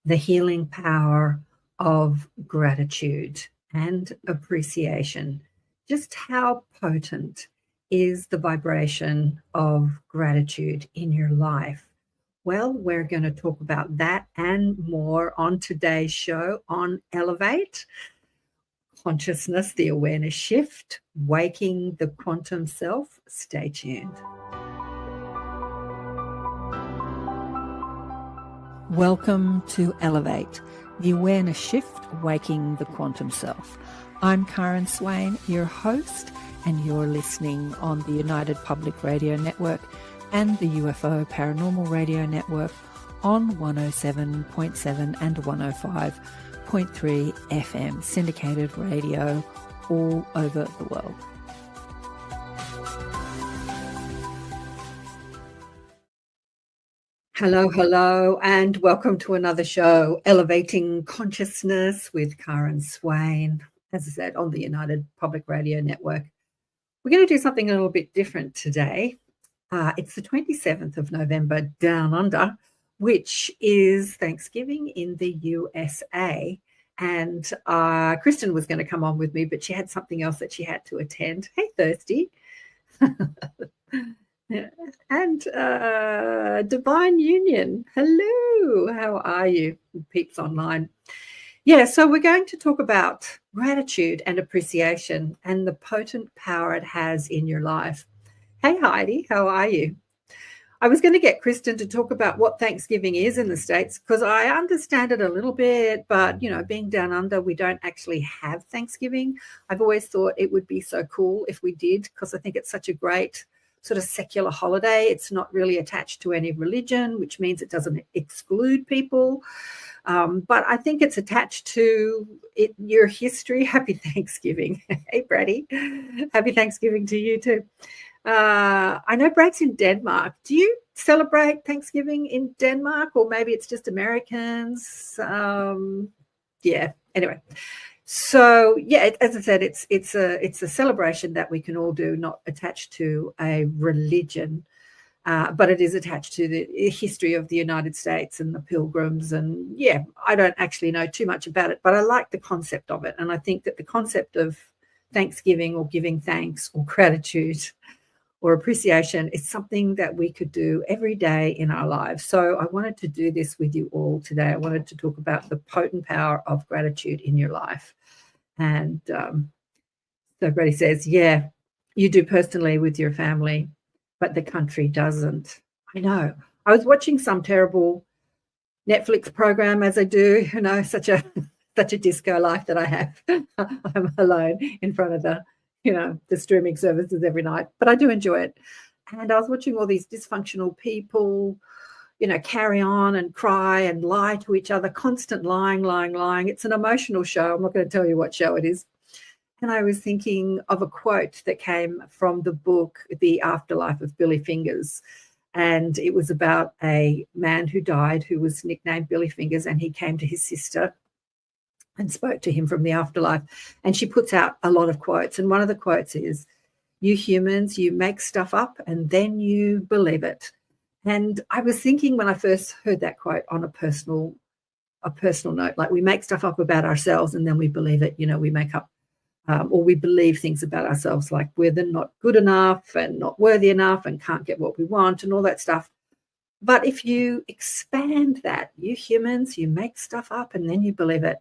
the healing power of gratitude and appreciation. Just how potent is the vibration of gratitude in your life? Well, we're going to talk about that and more on today's show on Elevate Consciousness, the Awareness Shift, Waking the Quantum Self. Stay tuned. Welcome to Elevate, the Awareness Shift, Waking the Quantum Self. I'm Karen Swain, your host, and you're listening on the United Public Radio Network and the UFO Paranormal Radio Network on 107.7 and 105.3 FM, syndicated radio all over the world. Hello, and welcome to another show, Elevating Consciousness with Karen Swain, as I said, on the United Public Radio Network. We're going to do something a little bit different today. It's the 27th of November, Down Under, which is Thanksgiving in the USA. And Kristen was going to come on with me, but she had something else that she had to attend. Hey, Thirsty. And Divine Union, hello, how are you, peeps online? Yeah, so we're going to talk about gratitude and appreciation and the potent power it has in your life. Hey, Heidi, how are you? I was going to get Kristen to talk about what Thanksgiving is in the States because I understand it a little bit, but, you know, being down under, we don't actually have Thanksgiving. I've always thought it would be so cool if we did because I think it's such a great sort of secular holiday. It's not really attached to any religion, which means it doesn't exclude people. But I think it's attached to your history. Happy Thanksgiving. Hey, Brady. Happy Thanksgiving to you too. I know Brad's in Denmark. Do you celebrate Thanksgiving in Denmark, or maybe it's just Americans? Yeah, anyway. So, yeah, as I said, it's a celebration that we can all do, not attached to a religion, but it is attached to the history of the United States and the Pilgrims. And, yeah, I don't actually know too much about it, but I like the concept of it. And I think that the concept of Thanksgiving or giving thanks or gratitude or appreciation is something that we could do every day in our lives. So I wanted to do this with you all today. I wanted to talk about the potent power of gratitude in your life. And so Brady says, yeah, you do personally with your family, but the country doesn't. I know. I was watching some terrible Netflix program, as I do, you know, such a disco life that I have. I'm alone in front of the streaming services every night, but I do enjoy it. And I was watching all these dysfunctional people, you know, carry on and cry and lie to each other, constant lying. It's an emotional show. I'm not going to tell you what show it is. And I was thinking of a quote that came from the book, The Afterlife of Billy Fingers. And it was about a man who died who was nicknamed Billy Fingers, and he came to his sister and spoke to him from the afterlife. And she puts out a lot of quotes. And one of the quotes is, you humans, you make stuff up and then you believe it. And I was thinking when I first heard that quote on a personal note, like we make stuff up about ourselves and then we believe it, you know, we make up or we believe things about ourselves like we're not good enough and not worthy enough and can't get what we want and all that stuff. But if you expand that, you humans, you make stuff up and then you believe it.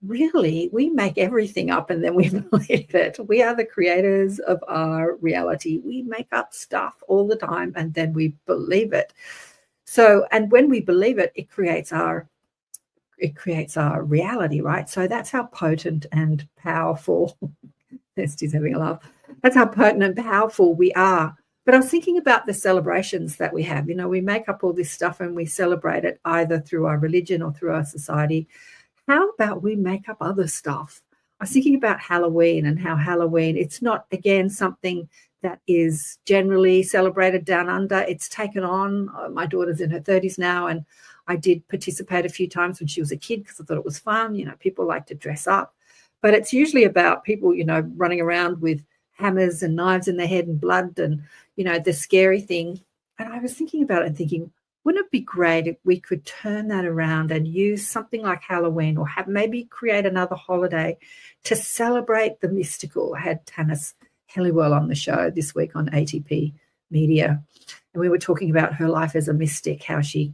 Really, we make everything up and then we believe it. We are the creators of our reality. We make up stuff all the time and then we believe it. So, and when we believe it, it creates our reality, right? So that's how potent and powerful, Estee's having a laugh. That's how potent and powerful we are. But I was thinking about the celebrations that we have. You know, we make up all this stuff and we celebrate it either through our religion or through our society. How about we make up other stuff? I was thinking about Halloween and how Halloween, it's not, again, something that is generally celebrated down under. It's taken on. My daughter's in her 30s now, and I did participate a few times when she was a kid because I thought it was fun. You know, people like to dress up. But it's usually about people, you know, running around with hammers and knives in their head and blood and, you know, the scary thing. And I was thinking about it and thinking, Wouldn't it be great if we could turn that around and use something like Halloween, or maybe create another holiday to celebrate the mystical? I had Tanis Helliwell on the show this week on ATP Media, and we were talking about her life as a mystic, how she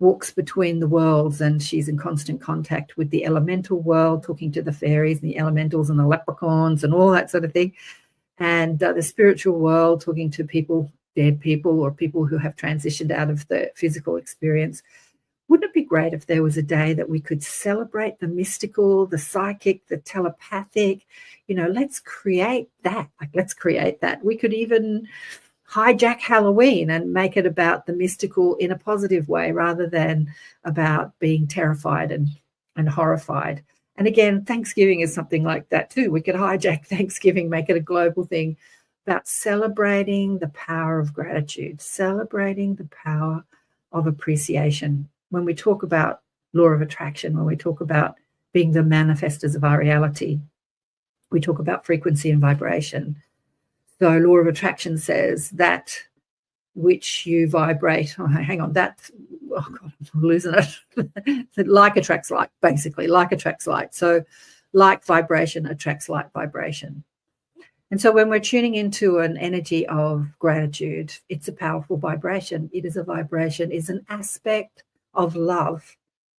walks between the worlds and she's in constant contact with the elemental world, talking to the fairies and the elementals and the leprechauns and all that sort of thing, and the spiritual world, talking to people, dead people, or people who have transitioned out of the physical experience. Wouldn't it be great if there was a day that we could celebrate the mystical, the psychic, the telepathic? Let's create that. Let's create that. We could even hijack Halloween and make it about the mystical in a positive way, rather than about being terrified and horrified. And again, Thanksgiving is something like that too. We could hijack Thanksgiving, make it a global thing, about celebrating the power of gratitude, celebrating the power of appreciation. When we talk about law of attraction, when we talk about being the manifestors of our reality, we talk about frequency and vibration. So law of attraction says that which you vibrate, oh God, I'm losing it. Like attracts like, basically, like attracts like. So like vibration attracts like vibration. And so when we're tuning into an energy of gratitude, it's a powerful vibration. It is a vibration, is an aspect of love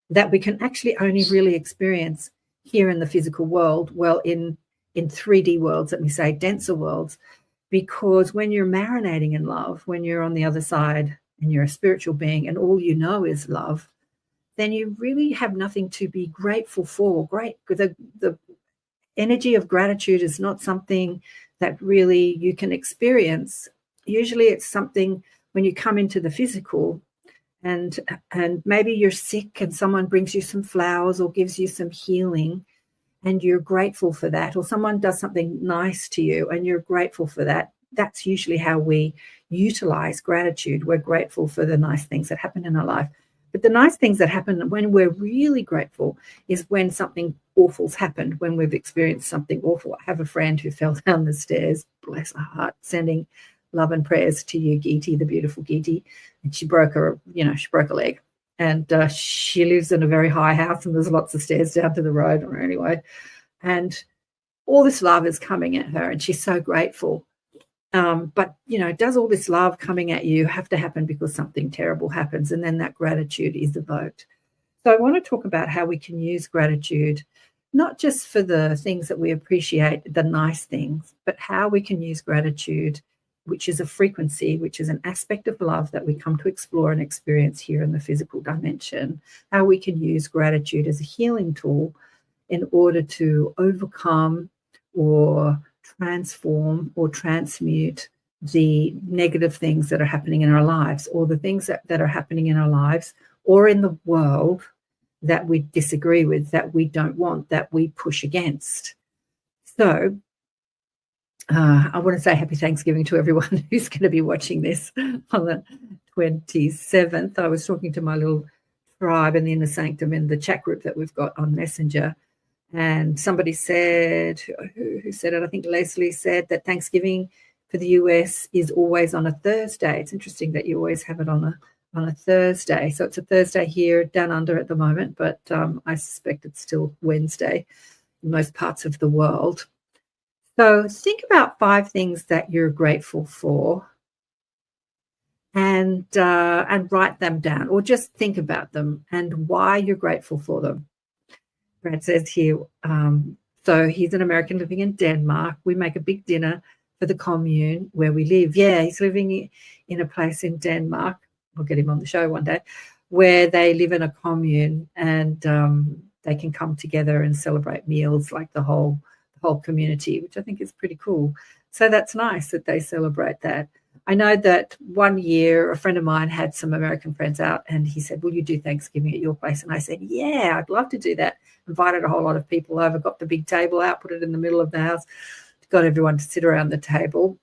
that we can actually only really experience here in the physical world, well, in 3D worlds, let me say, denser worlds, because when you're marinating in love, when you're on the other side and you're a spiritual being and all you know is love, then you really have nothing to be grateful for. The energy of gratitude is not something that really you can experience. Usually it's something when you come into the physical and maybe you're sick and someone brings you some flowers or gives you some healing and you're grateful for that, or someone does something nice to you and you're grateful for that. That's usually how we utilize gratitude. We're grateful for the nice things that happen in our life. But the nice things that happen when we're really grateful is when something awful's happened, when we've experienced something awful. I have a friend who fell down the stairs, bless her heart, sending love and prayers to you, Geeti, the beautiful Geeti. And she broke a leg. And she lives in a very high house and there's lots of stairs down to the road anyway. And all this love is coming at her and she's so grateful. But, does all this love coming at you have to happen because something terrible happens? And then that gratitude is evoked. So I want to talk about how we can use gratitude, not just for the things that we appreciate, the nice things, but how we can use gratitude, which is a frequency, which is an aspect of love that we come to explore and experience here in the physical dimension, how we can use gratitude as a healing tool in order to overcome or transform or transmute the negative things that are happening in our lives, or the things that are happening in our lives or in the world that we disagree with, that we don't want, that we push against. So I want to say happy Thanksgiving to everyone who's going to be watching this on the 27th. I was talking to my little tribe in the Inner Sanctum in the chat group that we've got on Messenger. And somebody said, who said it? I think Leslie said that Thanksgiving for the US is always on a Thursday. It's interesting that you always have it on a Thursday. So it's a Thursday here down under at the moment, but I suspect it's still Wednesday in most parts of the world. So think about 5 things that you're grateful for and write them down, or just think about them and why you're grateful for them. Brad says here, so he's an American living in Denmark. We make a big dinner for the commune where we live. Yeah, he's living in a place in Denmark. We'll get him on the show one day, where they live in a commune and they can come together and celebrate meals like the whole community, which I think is pretty cool. So that's nice that they celebrate that. I know that one year a friend of mine had some American friends out and he said, will you do Thanksgiving at your place? And I said, yeah, I'd love to do that. Invited a whole lot of people over, got the big table out, put it in the middle of the house, got everyone to sit around the table.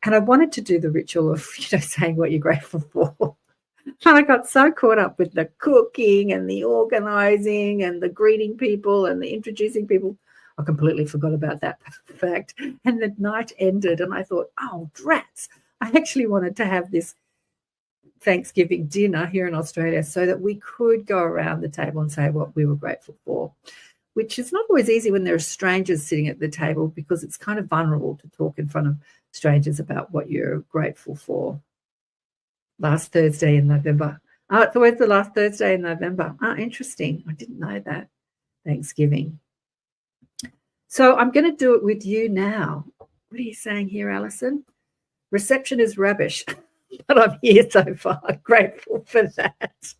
And I wanted to do the ritual of, saying what you're grateful for. And I got so caught up with the cooking and the organizing and the greeting people and the introducing people. I completely forgot about that fact. And the night ended and I thought, oh, drats. I actually wanted to have this Thanksgiving dinner here in Australia so that we could go around the table and say what we were grateful for, which is not always easy when there are strangers sitting at the table, because it's kind of vulnerable to talk in front of strangers about what you're grateful for. Last Thursday in November. Oh, it's always the last Thursday in November. Oh, interesting. I didn't know that. Thanksgiving. So I'm going to do it with you now. What are you saying here, Alison? Reception is rubbish, but I'm here so far. Grateful for that.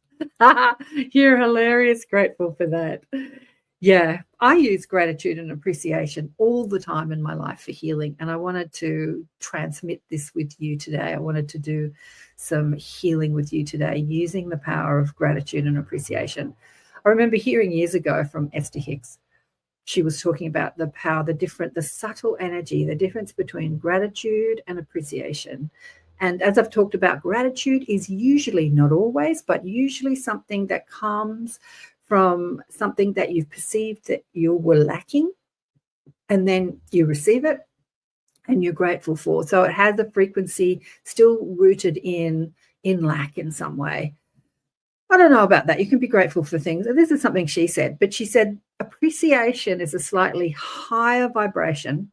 You're hilarious. Grateful for that. Yeah, I use gratitude and appreciation all the time in my life for healing, and I wanted to transmit this with you today. I wanted to do some healing with you today using the power of gratitude and appreciation. I remember hearing years ago from Esther Hicks. She was talking about the power, the subtle energy, the difference between gratitude and appreciation. And as I've talked about, gratitude is usually, not always, but usually something that comes from something that you've perceived that you were lacking, and then you receive it and you're grateful for. So it has a frequency still rooted in lack in some way. I don't know about that. You can be grateful for things. And this is something she said, but she said appreciation is a slightly higher vibration,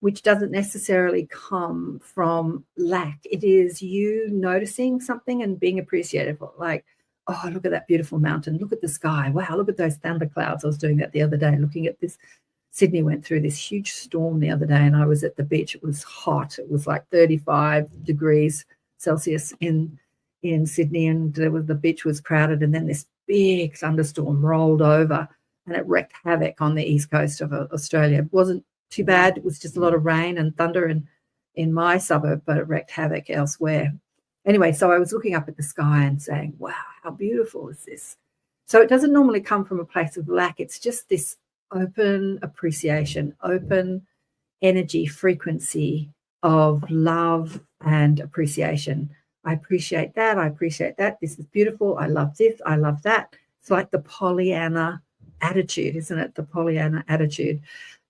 which doesn't necessarily come from lack. It is you noticing something and being appreciative, like, oh, look at that beautiful mountain. Look at the sky. Wow, look at those thunderclouds. I was doing that the other day, looking at this. Sydney went through this huge storm the other day, and I was at the beach. It was hot. It was like 35 degrees Celsius in Sydney, and the beach was crowded, and then this big thunderstorm rolled over, and it wreaked havoc on the east coast of Australia. It wasn't too bad. It was just a lot of rain and thunder in my suburb, but it wreaked havoc elsewhere. Anyway, so I was looking up at the sky and saying, wow, how beautiful is this? So it doesn't normally come from a place of lack. It's just this open appreciation, open energy frequency of love and appreciation. I appreciate that. I appreciate that. This is beautiful. I love this. I love that. It's like the Pollyanna attitude, isn't it? The Pollyanna attitude.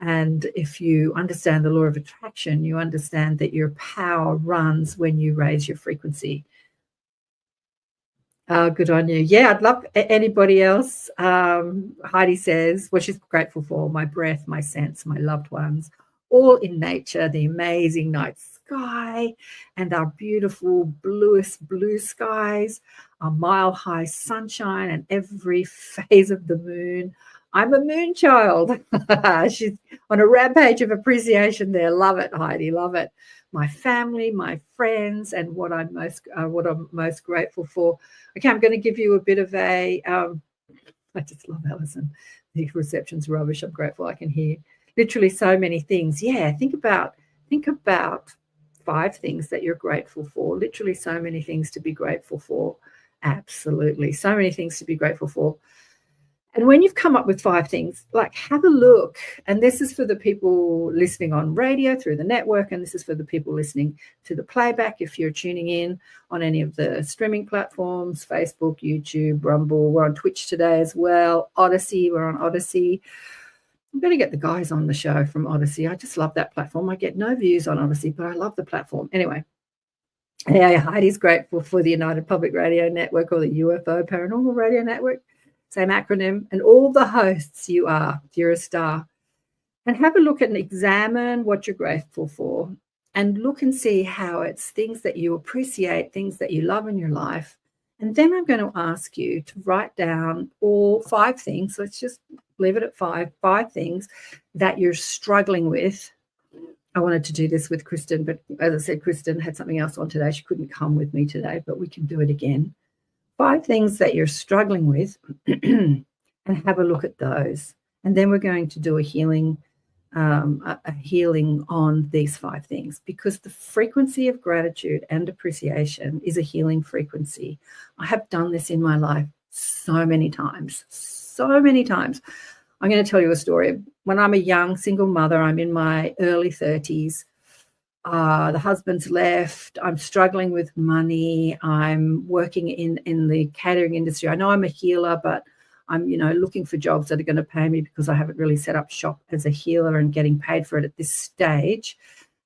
And if you understand the law of attraction, you understand that your power runs when you raise your frequency. Good on you. Yeah, I'd love anybody else. Heidi says, what she's grateful for: my breath, my sense, my loved ones, all in nature, the amazing night sky, and our beautiful bluest blue skies, our mile-high sunshine, and every phase of the moon. I'm a moon child. She's on a rampage of appreciation there. Love it, Heidi. Love it. My family, my friends, and what I'm most grateful for. Okay, I'm going to give you a bit of a. I just love Alison. The reception's rubbish. I'm grateful I can hear literally so many things. Yeah, think about 5 things that you're grateful for. Literally so many things to be grateful for. Absolutely, so many things to be grateful for. And when you've come up with 5 things, like, have a look. And this is for the people listening on radio through the network, and this is for the people listening to the playback if you're tuning in on any of the streaming platforms, Facebook, YouTube, Rumble. We're on Twitch today as well. Odyssey, we're on Odyssey. I'm going to get the guys on the show from Odyssey. I just love that platform. I get no views on Odyssey, but I love the platform. Anyway, yeah, Heidi's grateful for the United Public Radio Network, or the UFO Paranormal Radio Network. Same acronym, and all the hosts you're a star. And have a look and examine what you're grateful for, and look and see how it's things that you appreciate, things that you love in your life. And then I'm going to ask you to write down all 5 things. Let's just leave it at 5 things that you're struggling with. I wanted to do this with Kristen, but as I said, Kristen had something else on today. She couldn't come with me today, but we can do it again. 5 things that you're struggling with, and have a look at those. And then we're going to do a healing on these 5 things, because the frequency of gratitude and appreciation is a healing frequency. I have done this in my life so many times. I'm going to tell you a story. When I'm a young single mother, I'm in my early 30s. The husband's left. I'm struggling with money. I'm working in the catering industry. I know I'm a healer, but I'm, looking for jobs that are going to pay me, because I haven't really set up shop as a healer and getting paid for it at this stage.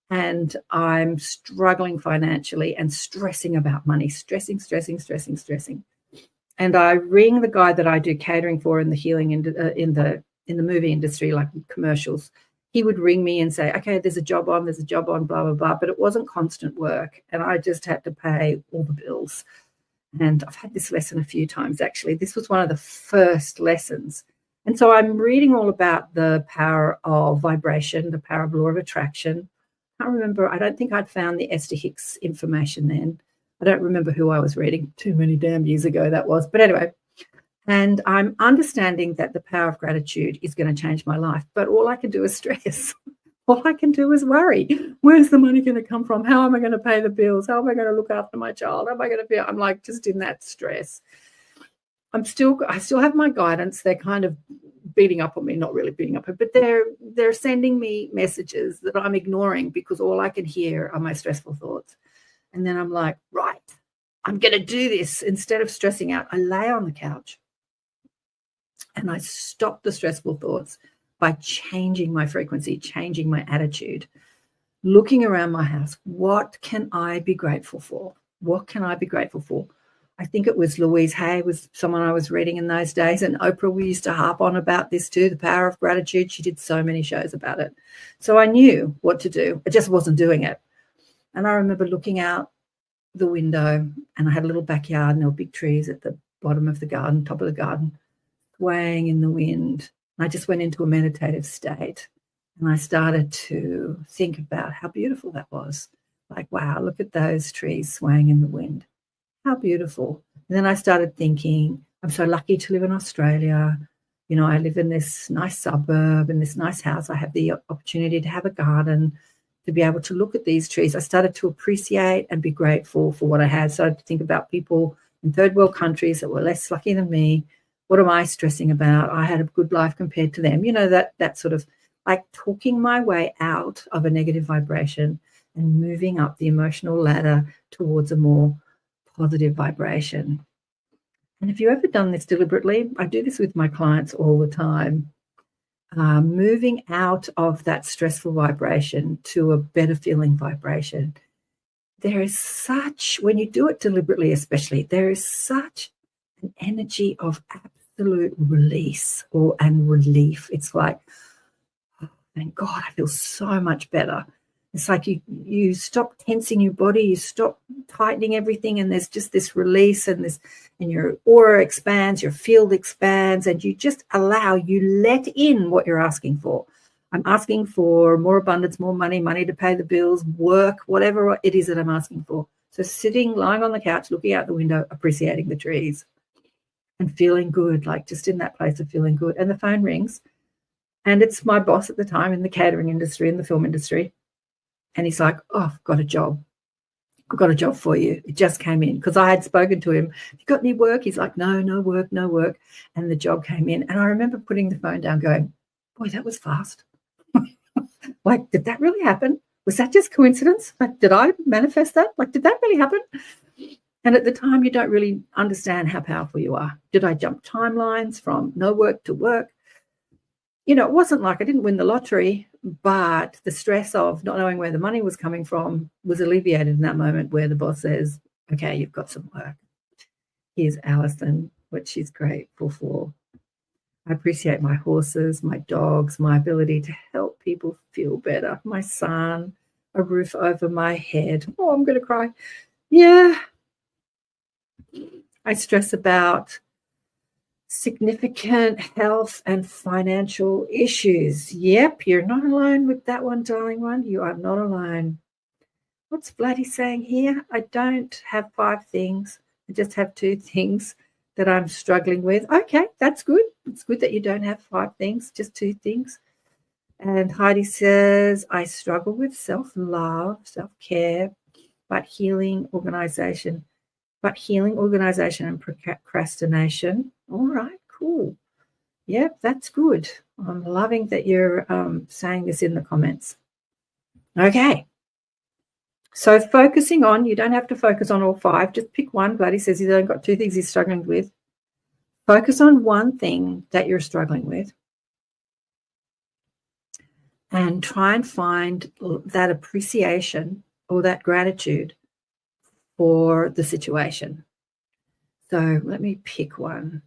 and I'm struggling financially and stressing about money, stressing. And I ring the guy that I do catering for in the healing in the movie industry, like commercials. He would ring me and say, okay, there's a job on, blah, blah, blah. But it wasn't constant work. And I just had to pay all the bills. And I've had this lesson a few times, actually. This was one of the first lessons. And so I'm reading all about the power of vibration, the power of law of attraction. I can't remember. I don't think I'd found the Esther Hicks information then. I don't remember who I was reading. Too many damn years ago that was. But anyway, and I'm understanding that the power of gratitude is going to change my life. But all I can do is stress. All I can do is worry. Where's the money going to come from? How am I going to pay the bills? How am I going to look after my child? How am I going to feel? I'm like just in that stress. I still have my guidance. They're kind of beating up on me, not really beating up, but they're sending me messages that I'm ignoring because all I can hear are my stressful thoughts. And then I'm like, right, I'm going to do this. Instead of stressing out, I lay on the couch and I stop the stressful thoughts by changing my frequency, changing my attitude, looking around my house. What can I be grateful for? What can I be grateful for? I think it was Louise Hay was someone I was reading in those days, and Oprah, we used to harp on about this too, the power of gratitude. She did so many shows about it. So I knew what to do. I just wasn't doing it. And I remember looking out the window, and I had a little backyard, and there were big trees at the bottom of the garden, top of the garden, swaying in the wind. And I just went into a meditative state, and I started to think about how beautiful that was. Like, wow, look at those trees swaying in the wind. How beautiful. And then I started thinking, I'm so lucky to live in Australia. You know, I live in this nice suburb, in this nice house. I have the opportunity to have a garden, to be able to look at these trees. I started to appreciate and be grateful for what I had. So I started to think about people in third world countries that were less lucky than me. What am I stressing about? I had a good life compared to them. You know, that sort of like talking my way out of a negative vibration and moving up the emotional ladder towards a more positive vibration. And if you've ever done this deliberately, I do this with my clients all the time, moving out of that stressful vibration to a better feeling vibration. There is such, when you do it deliberately especially, there is such an energy of absolute release and relief. It's like, oh, thank God, I feel so much better. It's like you stop tensing your body, you stop tightening everything, and there's just this release and your aura expands, your field expands, and you just you let in what you're asking for. I'm asking for more abundance, more money to pay the bills, work, whatever it is that I'm asking for. So lying on the couch, looking out the window, appreciating the trees and feeling good, like just in that place of feeling good. And the phone rings, and it's my boss at the time in the catering industry, in the film industry. And he's like, oh, I've got a job. I've got a job for you. It just came in. Because I had spoken to him. Have you got any work? He's like, no work. And the job came in. And I remember putting the phone down going, boy, that was fast. Like, did that really happen? Was that just coincidence? Like, did I manifest that? Like, did that really happen? And at the time, you don't really understand how powerful you are. Did I jump timelines from no work to work? You know, it wasn't like I didn't win the lottery, but the stress of not knowing where the money was coming from was alleviated in that moment where the boss says, okay, you've got some work. Here's Alison, what she's grateful for. I appreciate my horses, my dogs, my ability to help people feel better, my son, a roof over my head. Oh, I'm going to cry. Yeah. I stress about significant health and financial issues. Yep, you're not alone with that one, darling one. You are not alone. What's Vladdy saying here? I don't have 5 things. I just have 2 things that I'm struggling with. Okay, that's good. It's good that you don't have 5 things, just 2 things. And Heidi says, I struggle with self-love, self-care, but healing organization and procrastination. All right, cool. Yep, that's good. I'm loving that you're saying this in the comments. Okay. So focusing on, you don't have to focus on all 5. Just pick one. Buddy says he's only got 2 things he's struggling with. Focus on one thing that you're struggling with. and try and find that appreciation or that gratitude for the situation. So let me pick one.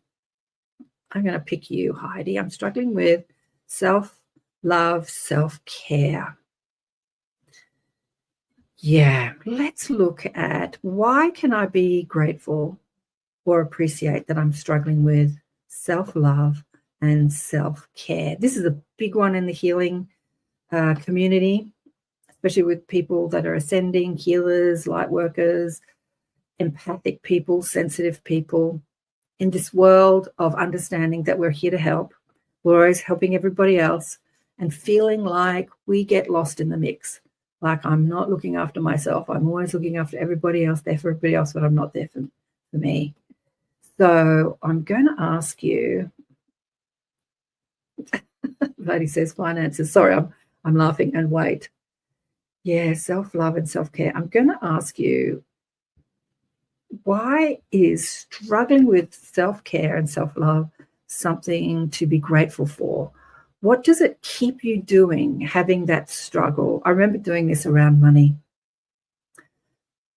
I'm going to pick you, Heidi. I'm struggling with self-love, self-care. Yeah, let's look at why can I be grateful or appreciate that I'm struggling with self-love and self-care. This is a big one in the healing community, especially with people that are ascending, healers, light workers, empathic people, sensitive people. In this world of understanding that we're here to help, we're always helping everybody else, and feeling like we get lost in the mix. Like I'm not looking after myself. I'm always looking after everybody else, there for everybody else, but I'm not there for me. So I'm going to ask you, Lady says finances. Sorry, I'm laughing and wait. Yeah, self-love and self-care. I'm going to ask you, why is struggling with self-care and self-love something to be grateful for? What does it keep you doing, having that struggle? I remember doing this around money.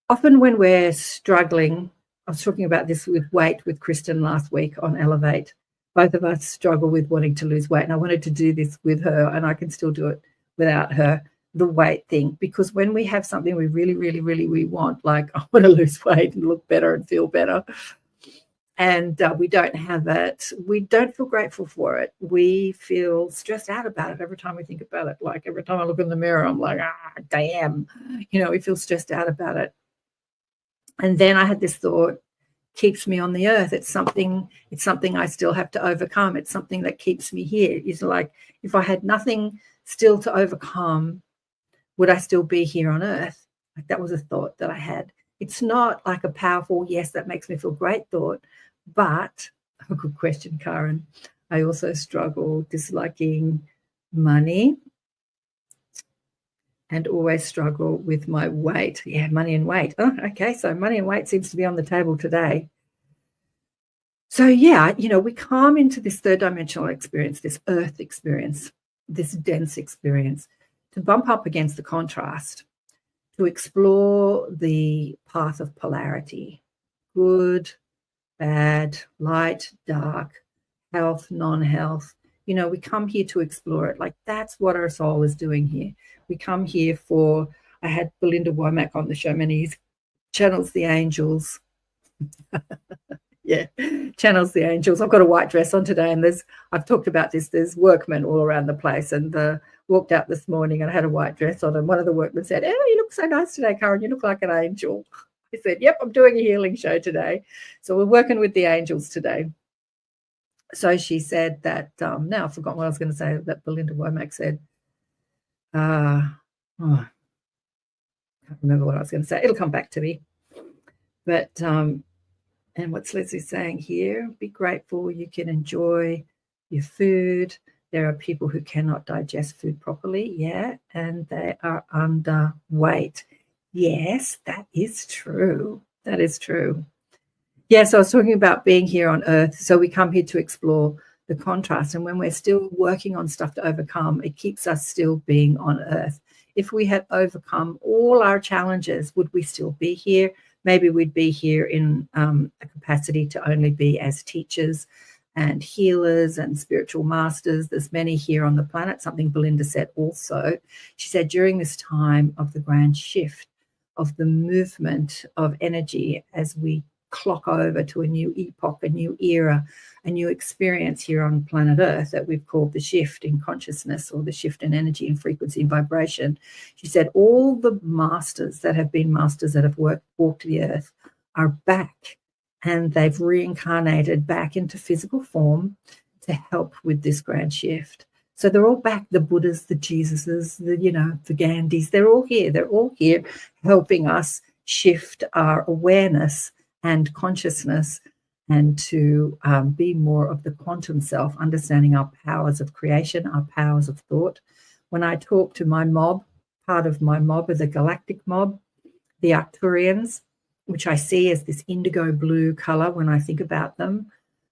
Often when we're struggling, I was talking about this with weight with Kristen last week on Elevate. Both of us struggle with wanting to lose weight, and I wanted to do this with her, and I can still do it without her, the weight thing, because when we have something we really, really, really we want, like I want to lose weight and look better and feel better, and we don't have it, we don't feel grateful for it. We feel stressed out about it every time we think about it. Like every time I look in the mirror, I'm like, damn, we feel stressed out about it. And then I had this thought, keeps me on the earth. It's something I still have to overcome. It's something that keeps me here. It's like, if I had nothing still to overcome, would I still be here on earth? Like that was a thought that I had. It's not like a powerful, yes, that makes me feel great thought, but a good question, Karen. I also struggle disliking money and always struggle with my weight. Yeah, money and weight. Oh, okay, so money and weight seems to be on the table today. So yeah, we come into this third dimensional experience, this earth experience, this dense experience, to bump up against the contrast, to explore the path of polarity, good, bad, light, dark, health, non-health. We come here to explore it. Like that's what our soul is doing here. We come here for, I had Belinda Womack on the show, many channels the angels. Yeah, channels the angels. I've got a white dress on today, and I've talked about this, there's workmen all around the place, and walked out this morning and I had a white dress on, and one of the workmen said, "Oh, you look so nice today, Karen, you look like an angel." I said, "Yep, I'm doing a healing show today." So we're working with the angels today. So she said that, now I've forgotten what I was going to say, that Belinda Womack said, I can't remember what I was going to say. It'll come back to me. But, and what's Leslie saying here? Be grateful you can enjoy your food. There are people who cannot digest food properly, yeah, and they are underweight. Yes, that is true. That is true. Yes, I was talking about being here on earth. So we come here to explore the contrast. And when we're still working on stuff to overcome, it keeps us still being on earth. If we had overcome all our challenges, would we still be here? Maybe we'd be here in a capacity to only be as teachers and healers and spiritual masters. There's many here on the planet, something Belinda said also. She said during this time of the grand shift, of the movement of energy as we clock over to a new epoch, a new era, a new experience here on planet Earth that we've called the shift in consciousness, or the shift in energy and frequency and vibration. She said all the masters that have been masters that have walked the earth are back, and they've reincarnated back into physical form to help with this grand shift. So they're all back, the Buddhas, the Jesuses, the Gandhis, they're all here. They're all here helping us shift our awareness and consciousness, and to be more of the quantum self, understanding our powers of creation, our powers of thought. When I talk to my mob, part of my mob are the galactic mob, the Arcturians, which I see as this indigo blue color when I think about them.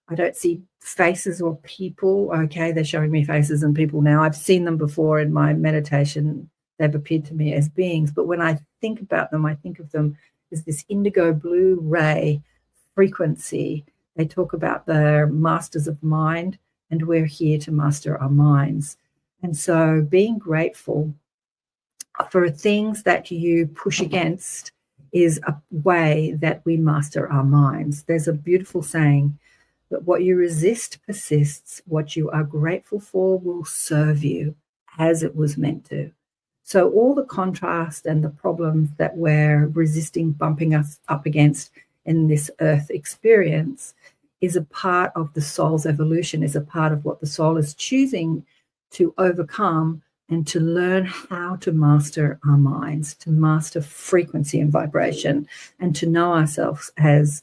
I don't see faces or people. Okay, they're showing me faces and people now. I've seen them before in my meditation. They've appeared to me as beings. But when I think about them, I think of them as this indigo blue ray frequency. They talk about the masters of mind, and we're here to master our minds. And so being grateful for things that you push against is a way that we master our minds. There's a beautiful saying that what you resist persists, what you are grateful for will serve you as it was meant to. So all the contrast and the problems that we're resisting, bumping us up against in this earth experience is a part of the soul's evolution, is a part of what the soul is choosing to overcome and to learn how to master our minds, to master frequency and vibration, and to know ourselves as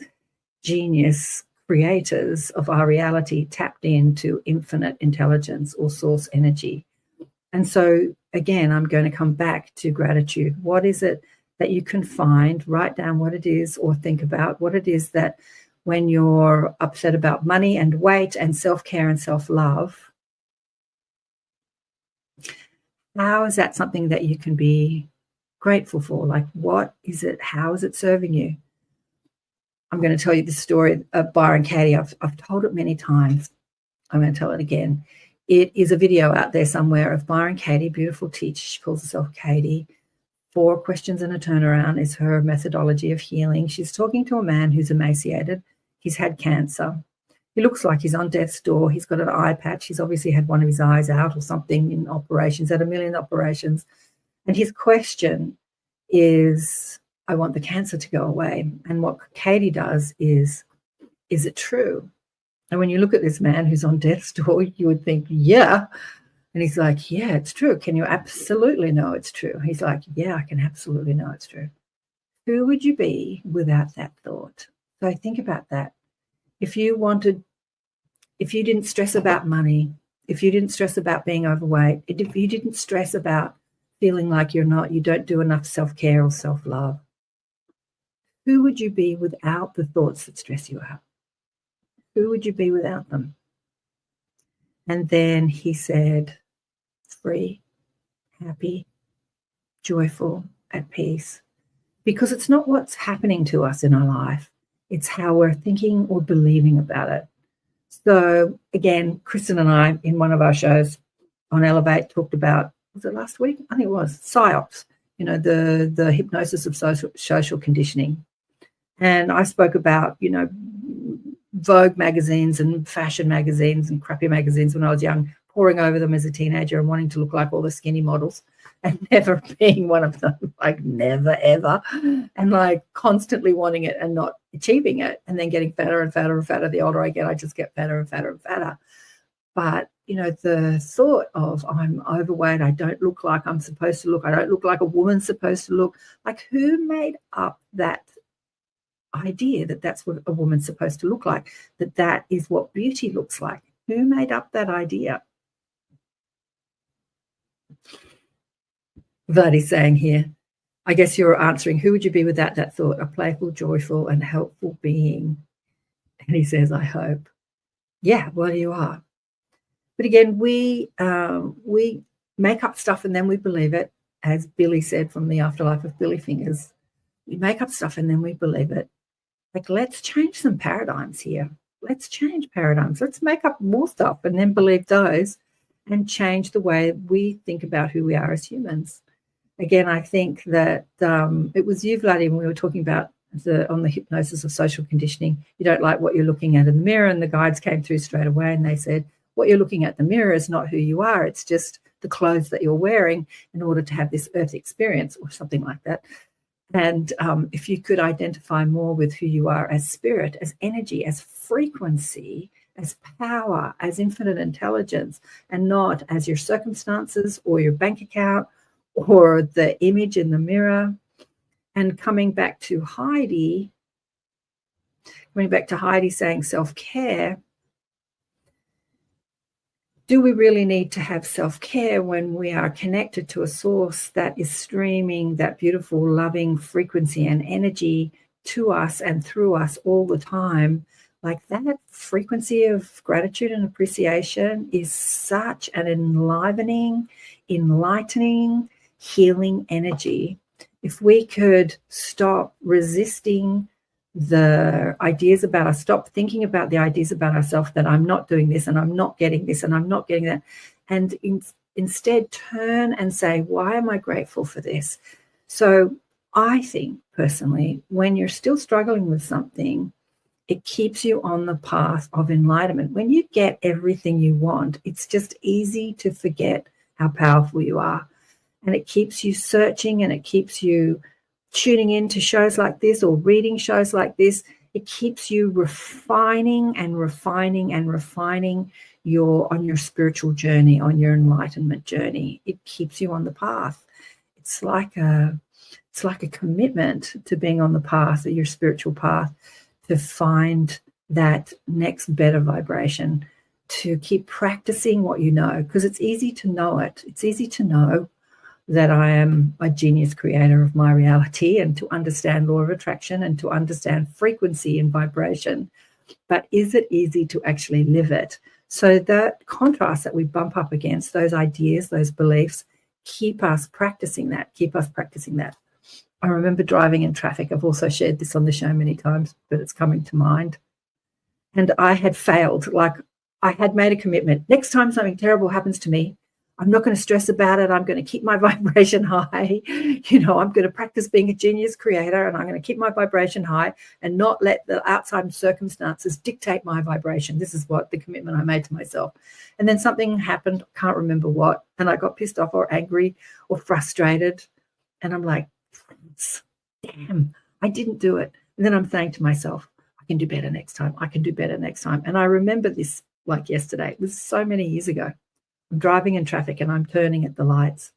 genius creators of our reality tapped into infinite intelligence or source energy. And so, again, I'm going to come back to gratitude. What is it that you can find? Write down what it is or think about what it is that when you're upset about money and weight and self-care and self-love, how is that something that you can be grateful for? Like, what is it? How is it serving you? I'm going to tell you the story of Byron Katie. I've told it many times. I'm going to tell it again. It is a video out there somewhere of Byron Katie, beautiful teacher. She calls herself Katie. 4 questions and a turnaround is her methodology of healing. She's talking to a man who's emaciated. He's had cancer. He looks like he's on death's door. He's got an eye patch. He's obviously had one of his eyes out or something in operations, had 1 million operations. And his question is, I want the cancer to go away. And what Katie does is it true? And when you look at this man who's on death's door, you would think, yeah. And he's like, yeah, it's true. Can you absolutely know it's true? He's like, yeah, I can absolutely know it's true. Who would you be without that thought? So think about that. If you didn't stress about money, if you didn't stress about being overweight, if you didn't stress about feeling like you don't do enough self-care or self-love, who would you be without the thoughts that stress you out? Who would you be without them? And then he said, free, happy, joyful, at peace. Because it's not what's happening to us in our life. It's how we're thinking or believing about it. So again, Kristen and I, in one of our shows on Elevate, talked about, was it last week? I think it was, PSYOPs, the hypnosis of social conditioning. And I spoke about, Vogue magazines and fashion magazines and crappy magazines when I was young, poring over them as a teenager and wanting to look like all the skinny models and never being one of them, like never, ever, and like constantly wanting it and not achieving it, and then getting fatter and fatter and fatter. The older I get, I just get fatter and fatter and fatter. But, the thought of I'm overweight, I don't look like I'm supposed to look, I don't look like a woman's supposed to look, like who made up that idea that that's what a woman's supposed to look like, that is what beauty looks like? Who made up that idea? Vladi's saying here, I guess you're answering, who would you be without that thought? A playful, joyful, and helpful being. And he says, I hope. Yeah, well, you are. But again, we make up stuff and then we believe it. As Billy said from the Afterlife of Billy Fingers, we make up stuff and then we believe it. Like, let's change some paradigms here. Let's change paradigms. Let's make up more stuff and then believe those and change the way we think about who we are as humans. Again, I think that it was you, Vladi, when we were talking about on the hypnosis of social conditioning. You don't like what you're looking at in the mirror, and the guides came through straight away and they said, what you're looking at in the mirror is not who you are. It's just the clothes that you're wearing in order to have this earth experience or something like that. And if you could identify more with who you are as spirit, as energy, as frequency, as power, as infinite intelligence, and not as your circumstances or your bank account or the image in the mirror. And coming back to Heidi saying self-care, do we really need to have self-care when we are connected to a source that is streaming that beautiful, loving frequency and energy to us and through us all the time, Like that frequency of gratitude and appreciation is such an enlivening, enlightening, healing energy. If we could stop resisting the ideas about us, stop thinking about the ideas about ourselves that I'm not doing this and I'm not getting this and I'm not getting that, and instead turn and say, why am I grateful for this? So I think personally, when you're still struggling with something, it keeps you on the path of enlightenment. When you get everything you want, it's just easy to forget how powerful you are. And it keeps you searching, and it keeps you tuning into shows like this or reading shows like this. It keeps you refining and refining and refining on your spiritual journey, on your enlightenment journey. It keeps you on the path. It's like a commitment to being on the path, your spiritual path, to find that next better vibration, to keep practicing what you know, because it's easy to know it. It's easy to know that I am a genius creator of my reality and to understand law of attraction and to understand frequency and vibration. But is it easy to actually live it? So that contrast that we bump up against, those ideas, those beliefs, keep us practicing that, I remember driving in traffic. I've also shared this on the show many times, but it's coming to mind. And I had failed. Like, I had made a commitment. Next time something terrible happens to me, I'm not going to stress about it. I'm going to keep my vibration high. I'm going to practice being a genius creator, and I'm going to keep my vibration high and not let the outside circumstances dictate my vibration. This is what the commitment I made to myself. And then something happened, can't remember what, and I got pissed off or angry or frustrated. And I'm like, damn, I didn't do it. And then I'm saying to myself, I can do better next time. I can do better next time. And I remember this like yesterday. It was so many years ago. I'm driving in traffic and I'm turning at the lights.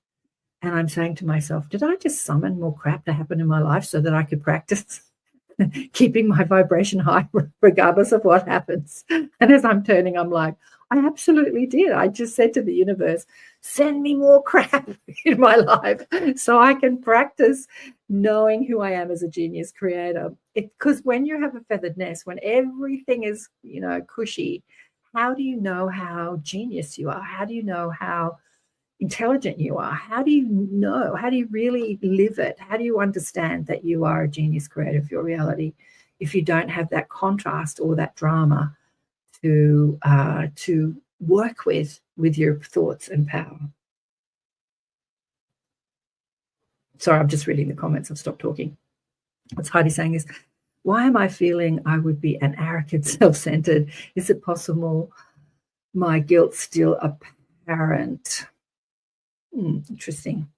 And I'm saying to myself, did I just summon more crap to happen in my life so that I could practice keeping my vibration high regardless of what happens? And as I'm turning, I'm like, I absolutely did. I just said to the universe, send me more crap in my life so I can practice knowing who I am as a genius creator. Because when you have a feathered nest, when everything is, cushy, how do you know how genius you are? How do you know how intelligent you are? How do you know? How do you really live it? How do you understand that you are a genius creator of your reality if you don't have that contrast or that drama to work with your thoughts and power? Sorry, I'm just reading the comments. I've stopped talking. What's Heidi saying is, why am I feeling I would be an arrogant, self-centered? Is it possible my guilt's still apparent? Interesting.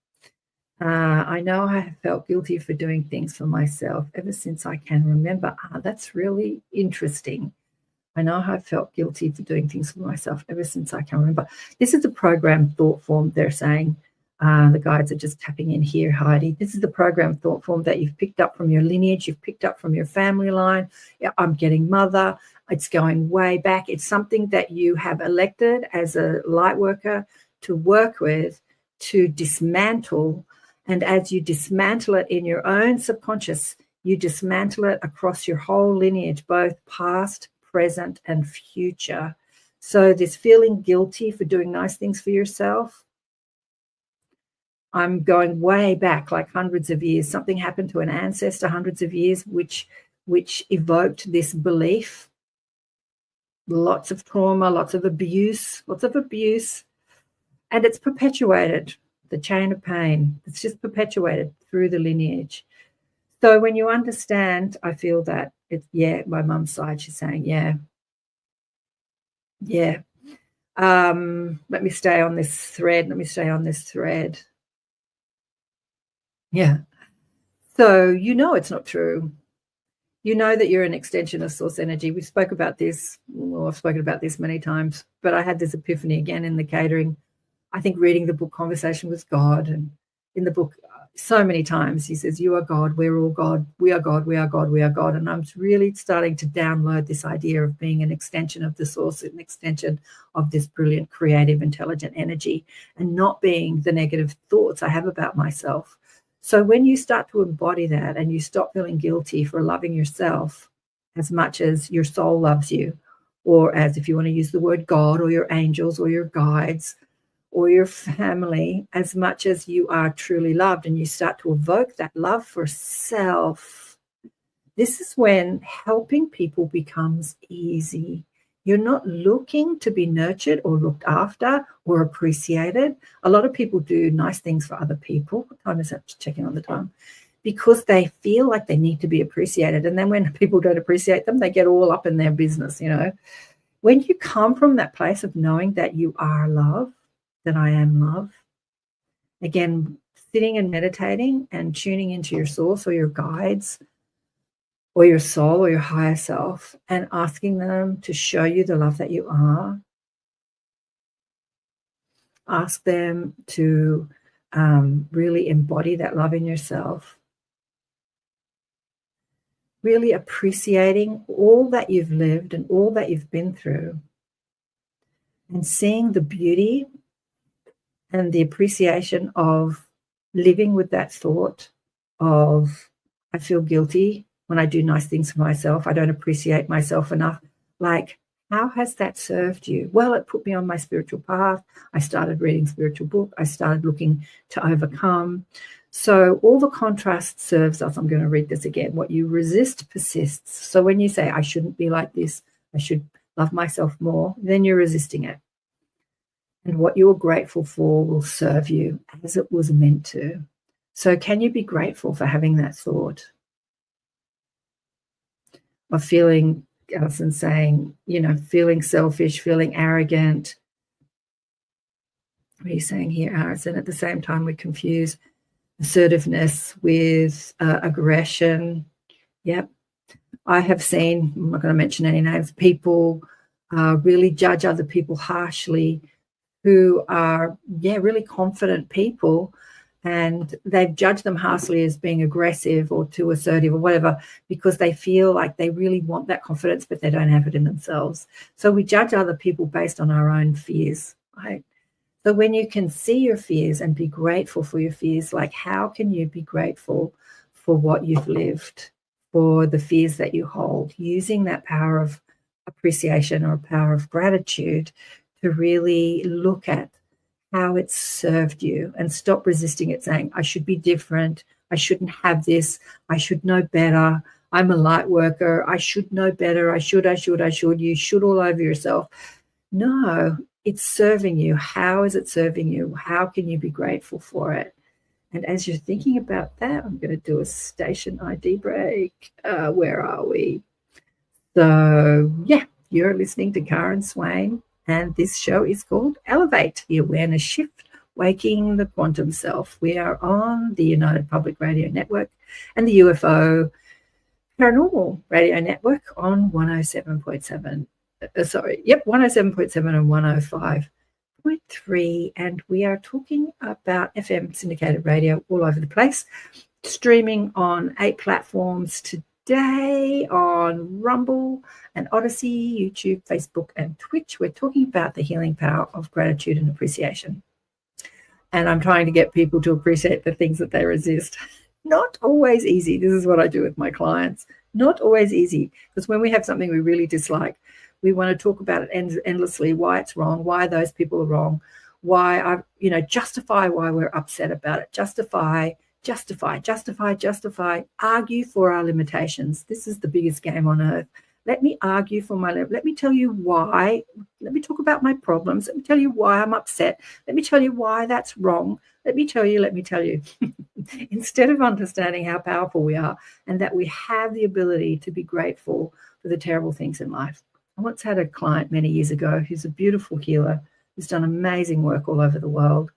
I know I have felt guilty for doing things for myself ever since I can remember. That's really interesting. I know I've felt guilty for doing things for myself ever since I can remember. This is a program thought form, they're saying. The guides are just tapping in here, Heidi. This is the program thought form that you've picked up from your lineage, you've picked up from your family line. Yeah, I'm getting mother. It's going way back. It's something that you have elected as a light worker to work with, to dismantle. And as you dismantle it in your own subconscious, you dismantle it across your whole lineage, both past, present, and future. So this feeling guilty for doing nice things for yourself, I'm going way back, like hundreds of years. Something happened to an ancestor hundreds of years, which evoked this belief. Lots of trauma, lots of abuse, and it's perpetuated. The chain of pain, it's just perpetuated through the lineage. So when you understand, I feel that my mum's side, she's saying, yeah. Let me stay on this thread. Yeah. So it's not true. You know that you're an extension of source energy. I've spoken about this many times, but I had this epiphany again in the catering. I think reading the book Conversation with God, and in the book so many times he says, you are God, we're all God, we are God, we are God, we are God. And I'm really starting to download this idea of being an extension of the source, an extension of this brilliant, creative, intelligent energy, and not being the negative thoughts I have about myself. So when you start to embody that and you stop feeling guilty for loving yourself, as much as your soul loves you, or as, if you want to use the word, God or your angels or your guides or your family, as much as you are truly loved, and you start to evoke that love for self. This is when helping people becomes easy. You're not looking to be nurtured or looked after or appreciated. A lot of people do nice things for other people. What time is it? Checking on the time. Because they feel like they need to be appreciated. And then when people don't appreciate them, they get all up in their business, you know. When you come from that place of knowing that you are love, that I am love, again, sitting and meditating and tuning into your source or your guides or your soul or your higher self, and asking them to show you the love that you are. Ask them to really embody that love in yourself. Really appreciating all that you've lived and all that you've been through, and seeing the beauty and the appreciation of living with that thought of, I feel guilty when I do nice things for myself. I don't appreciate myself enough. Like, how has that served you? Well, it put me on my spiritual path. I started reading spiritual books. I started looking to overcome. So all the contrast serves us. I'm going to read this again. What you resist persists. So when you say, I shouldn't be like this, I should love myself more, then you're resisting it. And what you're grateful for will serve you as it was meant to. So can you be grateful for having that thought of feeling, Alison saying, you know, feeling selfish, feeling arrogant? What are you saying here, Alison? At the same time, we confuse assertiveness with aggression. Yep. I have seen, I'm not going to mention any names, people really judge other people harshly who are, really confident people, and they've judged them harshly as being aggressive or too assertive or whatever, because they feel like they really want that confidence, but they don't have it in themselves. So we judge other people based on our own fears, right? So when you can see your fears and be grateful for your fears, like, how can you be grateful for what you've lived, for the fears that you hold, using that power of appreciation or power of gratitude to really look at how it's served you and stop resisting it, saying, I should be different, I shouldn't have this, I should know better, I'm a light worker, I should know better, I should, you should all over yourself. No, it's serving you. How is it serving you? How can you be grateful for it? And as you're thinking about that, I'm going to do a station ID break. Where are we? So, you're listening to Karen Swain, and this show is called Elevate, the Awareness Shift, Waking the Quantum Self. We are on the United Public Radio Network and the UFO Paranormal Radio Network on 107.7. 107.7 and 105.3. And we are talking about FM syndicated radio all over the place, streaming on 8 platforms today on Rumble and Odyssey, YouTube, Facebook, and Twitch. We're talking about the healing power of gratitude and appreciation. And I'm trying to get people to appreciate the things that they resist. Not always easy. This is what I do with my clients. Not always easy, because when we have something we really dislike, we want to talk about it endlessly, why it's wrong, why those people are wrong, why justify why we're upset about it, justify, argue for our limitations. This is the biggest game on earth. Let me argue for let me tell you why. Let me talk about my problems. Let me tell you why I'm upset. Let me tell you why that's wrong. Let me tell you. Instead of understanding how powerful we are and that we have the ability to be grateful for the terrible things in life. I once had a client many years ago who's a beautiful healer who's done amazing work all over the world.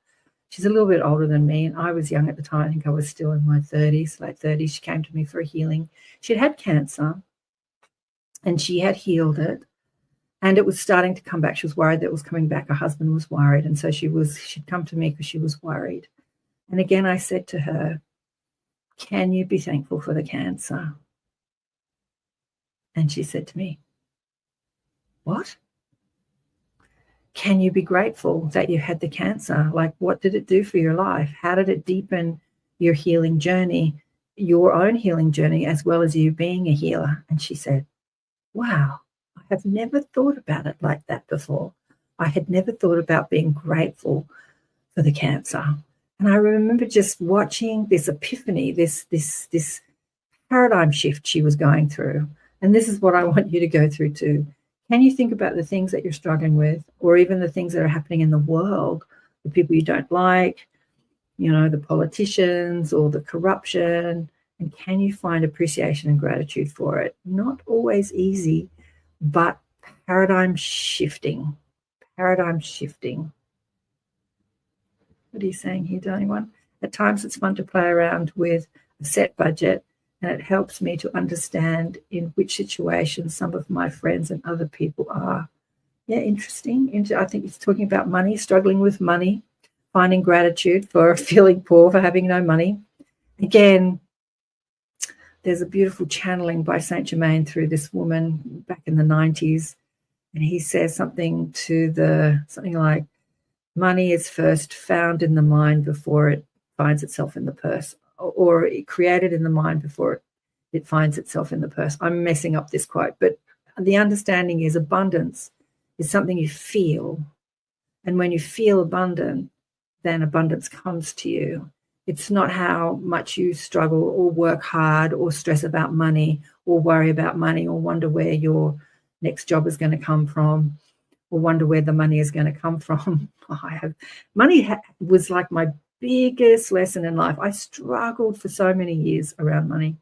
She's a little bit older than me, and I was young at the time. I think I was still in my 30s, late 30s. She came to me for a healing. She'd had cancer, and she had healed it, and it was starting to come back. She was worried that it was coming back. Her husband was worried, and so she'd come to me because she was worried. And again, I said to her, can you be thankful for the cancer? And she said to me, what? Can you be grateful that you had the cancer? Like, what did it do for your life? How did it deepen your healing journey, your own healing journey, as well as you being a healer? And she said, wow, I have never thought about it like that before. I had never thought about being grateful for the cancer. And I remember just watching this epiphany, this paradigm shift she was going through. And this is what I want you to go through too. Can you think about the things that you're struggling with, or even the things that are happening in the world, the people you don't like, the politicians or the corruption, and can you find appreciation and gratitude for it? Not always easy, but paradigm shifting. Paradigm shifting. What are you saying here, darling one? At times it's fun to play around with a set budget, and it helps me to understand in which situations some of my friends and other people are. Yeah, interesting. I think it's talking about money, struggling with money, finding gratitude for feeling poor, for having no money. Again, there's a beautiful channeling by Saint Germain through this woman back in the 90s. And he says something like, money is first found in the mind before it finds itself in the purse, or created in the mind before it finds itself in the purse. I'm messing up this quote, but the understanding is abundance is something you feel. And when you feel abundant, then abundance comes to you. It's not how much you struggle or work hard or stress about money or worry about money or wonder where your next job is going to come from or wonder where the money is going to come from. Money was like my biggest lesson in life. I struggled for so many years around money.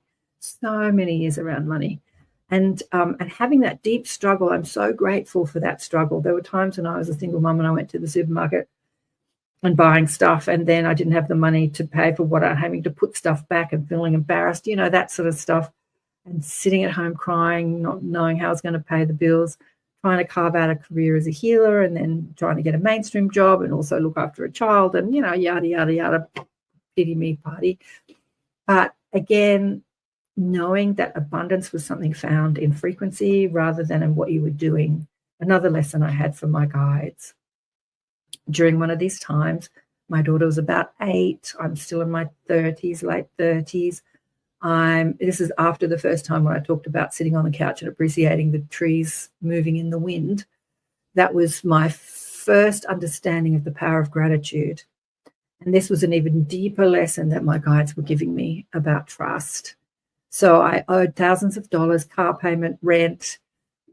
And having that deep struggle, I'm so grateful for that struggle. There were times when I was a single mum and I went to the supermarket and buying stuff, and then I didn't have the money to pay for what I'm having to put stuff back and feeling embarrassed, that sort of stuff, and sitting at home crying, not knowing how I was going to pay the bills, trying to carve out a career as a healer and then trying to get a mainstream job and also look after a child and, yada, yada, yada, pity me party. But again, knowing that abundance was something found in frequency rather than in what you were doing. Another lesson I had from my guides. During one of these times, my daughter was about 8. I'm still in my 30s, late 30s. This is after the first time when I talked about sitting on the couch and appreciating the trees moving in the wind. That was my first understanding of the power of gratitude. And this was an even deeper lesson that my guides were giving me about trust. So I owed thousands of dollars, car payment, rent,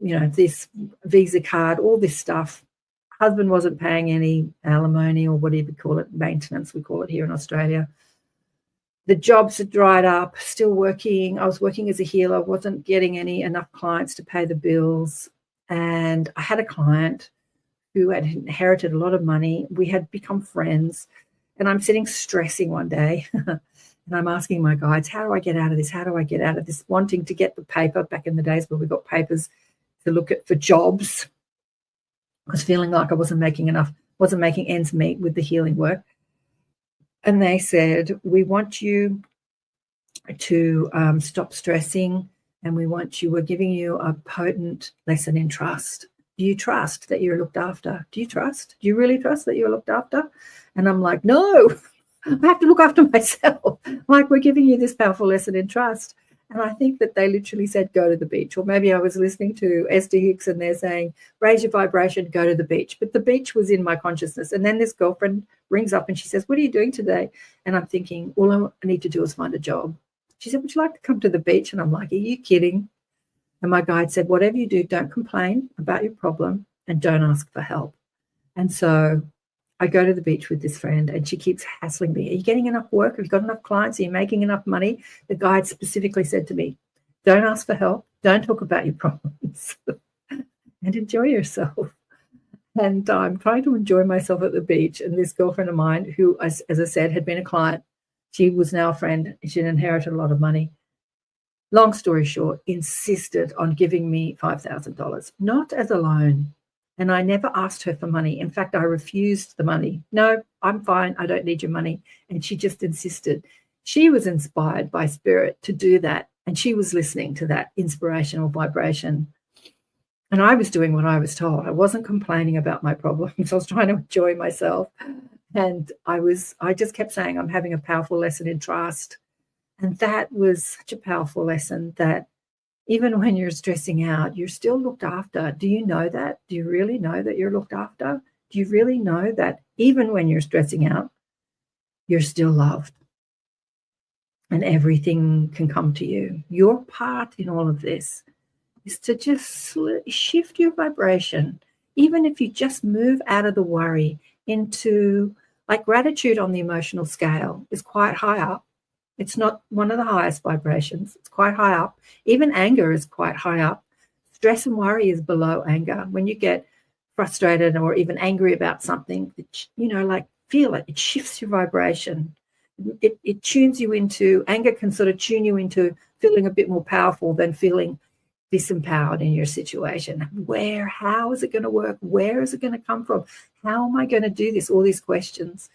this Visa card, all this stuff. Husband wasn't paying any alimony or whatever you call it, maintenance, we call it here in Australia. The jobs had dried up, still working. I was working as a healer, wasn't getting enough clients to pay the bills. And I had a client who had inherited a lot of money. We had become friends. And I'm sitting stressing one day. And I'm asking my guides, how do I get out of this? How do I get out of this? Wanting to get the paper back in the days where we got papers to look at for jobs. I was feeling like I wasn't making ends meet with the healing work. And they said, we want you to stop stressing, and we're giving you a potent lesson in trust. Do you trust that you're looked after? Do you really trust that you're looked after? And I'm like, no, I have to look after myself. Like, we're giving you this powerful lesson in trust. And I think that they literally said, go to the beach. Or maybe I was listening to Esther Hicks and they're saying, raise your vibration, go to the beach. But the beach was in my consciousness. And then this girlfriend rings up and she says, what are you doing today? And I'm thinking, all I need to do is find a job. She said, would you like to come to the beach? And I'm like, are you kidding? And my guide said, whatever you do, don't complain about your problem and don't ask for help. And so I go to the beach with this friend and she keeps hassling me. Are you getting enough work? Have you got enough clients? Are you making enough money? The guide specifically said to me, don't ask for help. Don't talk about your problems and enjoy yourself. And I'm trying to enjoy myself at the beach. And this girlfriend of mine, who, as I said, had been a client, she was now a friend. She'd inherited a lot of money. Long story short, insisted on giving me $5,000, not as a loan. And I never asked her for money. In fact, I refused the money. No, I'm fine. I don't need your money. And she just insisted. She was inspired by spirit to do that. And she was listening to that inspirational vibration. And I was doing what I was told. I wasn't complaining about my problems. I was trying to enjoy myself. And I just kept saying, I'm having a powerful lesson in trust. And that was such a powerful lesson that Even when you're stressing out, you're still looked after. Do you know that? Do you really know that you're looked after? Do you really know that even when you're stressing out, you're still loved and everything can come to you? Your part in all of this is to just shift your vibration, even if you just move out of the worry into, like, gratitude on the emotional scale is quite high up. It's not one of the highest vibrations. It's quite high up. Even anger is quite high up. Stress and worry is below anger. When you get frustrated or even angry about something, like, feel it. It shifts your vibration. It tunes you into, anger can sort of tune you into feeling a bit more powerful than feeling disempowered in your situation. How is it going to work? Where is it going to come from? How am I going to do this? All these questions.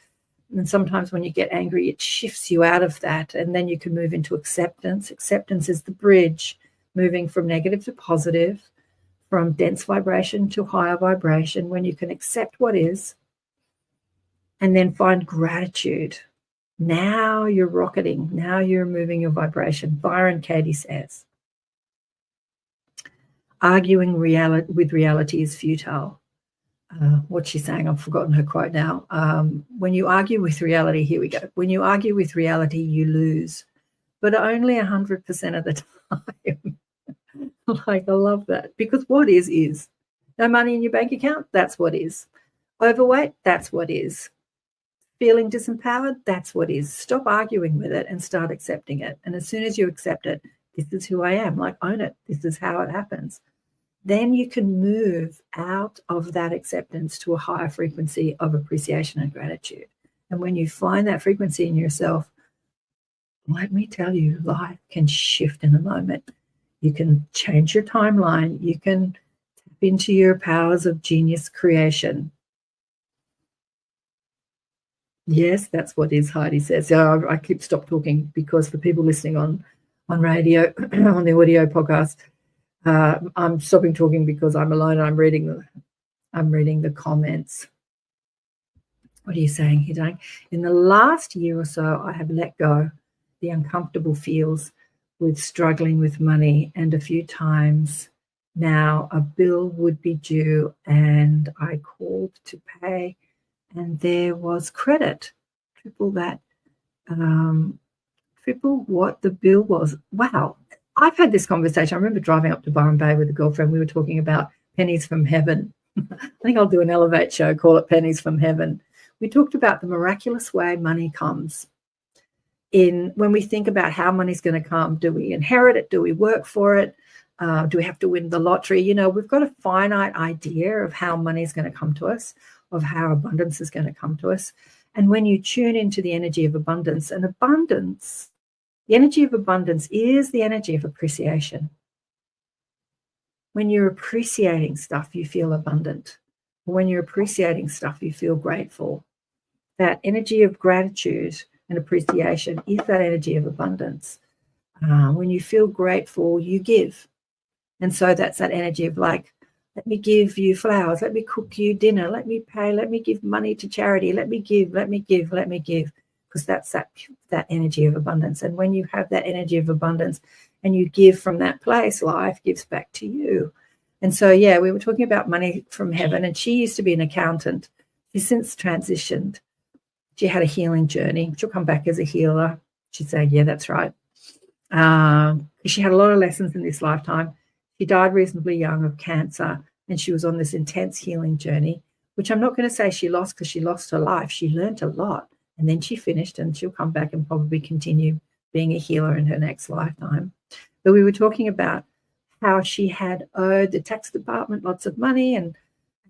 And sometimes when you get angry, it shifts you out of that, and then you can move into acceptance. Acceptance is the bridge, moving from negative to positive, from dense vibration to higher vibration, when you can accept what is and then find gratitude. Now you're rocketing. Now you're moving your vibration. Byron Katie says, arguing with reality is futile. What's she saying? I've forgotten her quote now. When you argue with reality, here we go. When you argue with reality, you lose, but only 100% of the time. Like, I love that, because what is. No money in your bank account, that's what is. Overweight, that's what is. Feeling disempowered, that's what is. Stop arguing with it and start accepting it. And as soon as you accept it, this is who I am. Like, own it. This is how it happens. Then you can move out of that acceptance to a higher frequency of appreciation and gratitude. And when you find that frequency in yourself, let me tell you, life can shift in a moment. You can change your timeline. You can tap into your powers of genius creation. Yes, that's what is, Heidi says. So I keep stop talking because for people listening on radio, on the audio podcast, I'm stopping talking because I'm alone and I'm reading the comments. What are you saying, Hidang? In the last year or so, I have let go the uncomfortable feels with struggling with money, and a few times now a bill would be due and I called to pay and there was credit, triple what the bill was. Wow. I've had this conversation. I remember driving up to Byron Bay with a girlfriend. We were talking about pennies from heaven. I think I'll do an Elevate show, call it Pennies from Heaven. We talked about the miraculous way money comes. When we think about how money's going to come, do we inherit it? Do we work for it? Do we have to win the lottery? We've got a finite idea of how money's going to come to us, of how abundance is going to come to us. And when you tune into the energy of abundance, the energy of abundance is the energy of appreciation. When you're appreciating stuff, you feel abundant. When you're appreciating stuff, you feel grateful. That energy of gratitude and appreciation is that energy of abundance. When you feel grateful, you give. And so that's that energy of, like, let me give you flowers, let me cook you dinner, let me pay, let me give money to charity, let me give, because that's that energy of abundance. And when you have that energy of abundance and you give from that place, life gives back to you. And so, yeah, we were talking about money from heaven, and she used to be an accountant. She's since transitioned. She had a healing journey. She'll come back as a healer. She'd say, yeah, that's right. She had a lot of lessons in this lifetime. She died reasonably young of cancer, and she was on this intense healing journey, which I'm not going to say she lost, because she lost her life. She learned a lot, and then she finished, and she'll come back and probably continue being a healer in her next lifetime. But we were talking about how she had owed the tax department lots of money, and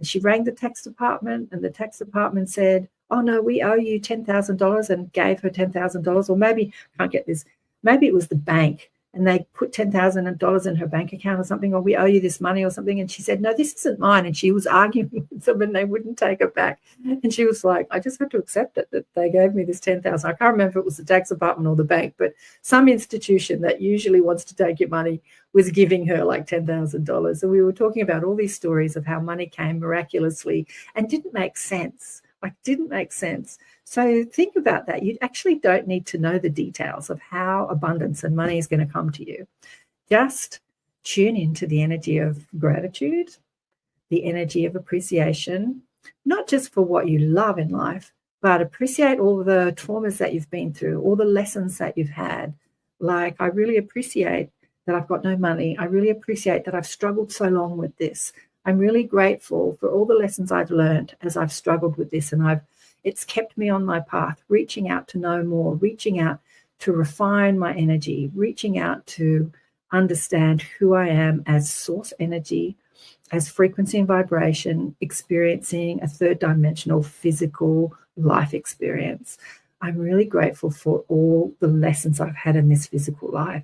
she rang the tax department, and the tax department said, oh, no, we owe you $10,000, and gave her $10,000. Or maybe, I can't get this, maybe it was the bank, and they put $10,000 in her bank account or something, or we owe you this money or something. And she said, no, this isn't mine. And she was arguing with them, and they wouldn't take it back. And she was like, I just had to accept it, that they gave me this $10,000. I can't remember if it was the tax department or the bank, but some institution that usually wants to take your money was giving her like $10,000. So we were talking about all these stories of how money came miraculously and didn't make sense. So think about that. You actually don't need to know the details of how abundance and money is going to come to you. Just tune into the energy of gratitude, the energy of appreciation, not just for what you love in life, but appreciate all the traumas that you've been through, all the lessons that you've had. Like, I really appreciate that I've got no money. I really appreciate that I've struggled so long with this. I'm really grateful for all the lessons I've learned as I've struggled with this, and it's kept me on my path, reaching out to know more, reaching out to refine my energy, reaching out to understand who I am as source energy, as frequency and vibration, experiencing a third dimensional physical life experience. I'm really grateful for all the lessons I've had in this physical life.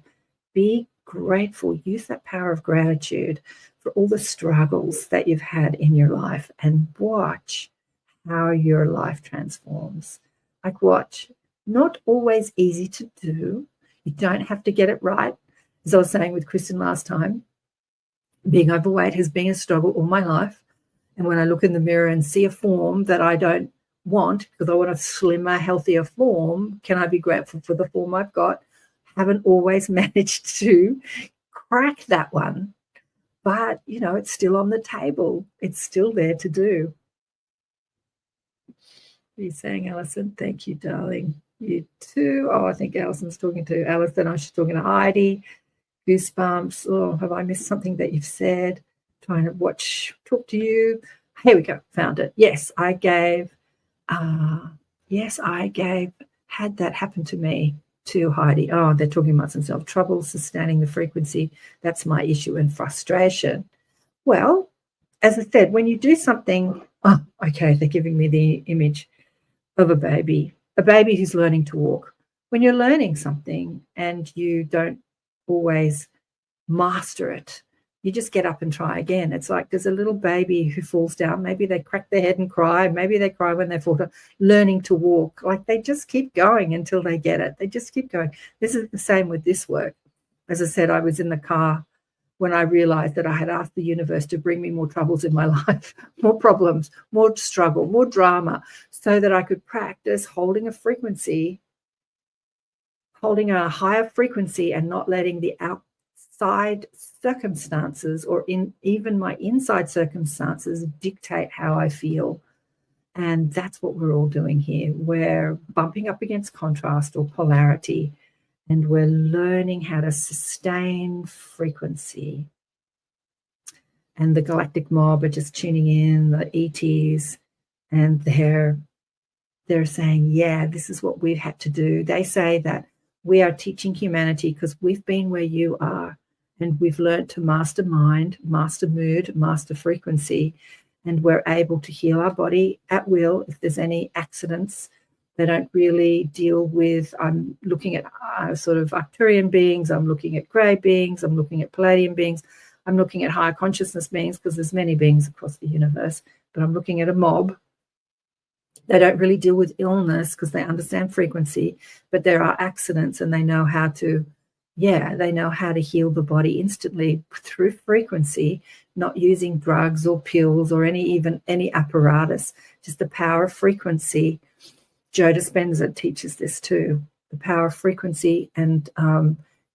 Be grateful. Use that power of gratitude for all the struggles that you've had in your life, and watch how your life transforms. Like, watch. Not always easy to do. You don't have to get it right. As I was saying with Kristen last time, being overweight has been a struggle all my life. And when I look in the mirror and see a form that I don't want, because I want a slimmer, healthier form, can I be grateful for the form I've got? Haven't always managed to crack that one. But, you know, it's still on the table. It's still there to do. What are you saying, Alison? Thank you, darling. You too. Oh, I think Alison's talking to Alison. I was talking to Heidi. Goosebumps. Oh, have I missed something that you've said? Trying to talk to you. Here we go. Found it. Yes, I had that happen to me, to Heidi. Oh, they're talking about themselves. Trouble sustaining the frequency. That's my issue and frustration. Well, as I said, when you do something, oh, okay, they're giving me the image of a baby who's learning to walk. When you're learning something and you don't always master it, you just get up and try again. It's like there's a little baby who falls down. Maybe they crack their head and cry. Maybe they cry when they fall down. Learning to walk, like they just keep going until they get it. They just keep going. This is the same with this work. As I said, I was in the car when I realized that I had asked the universe to bring me more troubles in my life, more problems, more struggle, more drama, so that I could practice holding a frequency, holding a higher frequency, and not letting the outside circumstances or even my inside circumstances dictate how I feel. And that's what we're all doing here. We're bumping up against contrast or polarity, and we're learning how to sustain frequency. And the galactic mob are just tuning in, the ETs, and they're saying, yeah, this is what we've had to do. They say that we are teaching humanity because we've been where you are, and we've learned to master mind, master mood, master frequency, and we're able to heal our body at will. If there's any accidents, they don't really deal with, I'm looking at sort of Arcturian beings, I'm looking at grey beings, I'm looking at Palladian beings, I'm looking at higher consciousness beings, because there's many beings across the universe, but I'm looking at a mob. They don't really deal with illness because they understand frequency, but there are accidents, and they know how to, they know how to heal the body instantly through frequency, not using drugs or pills or any apparatus, just the power of frequency. Joe Dispenza teaches this too, the power of frequency, and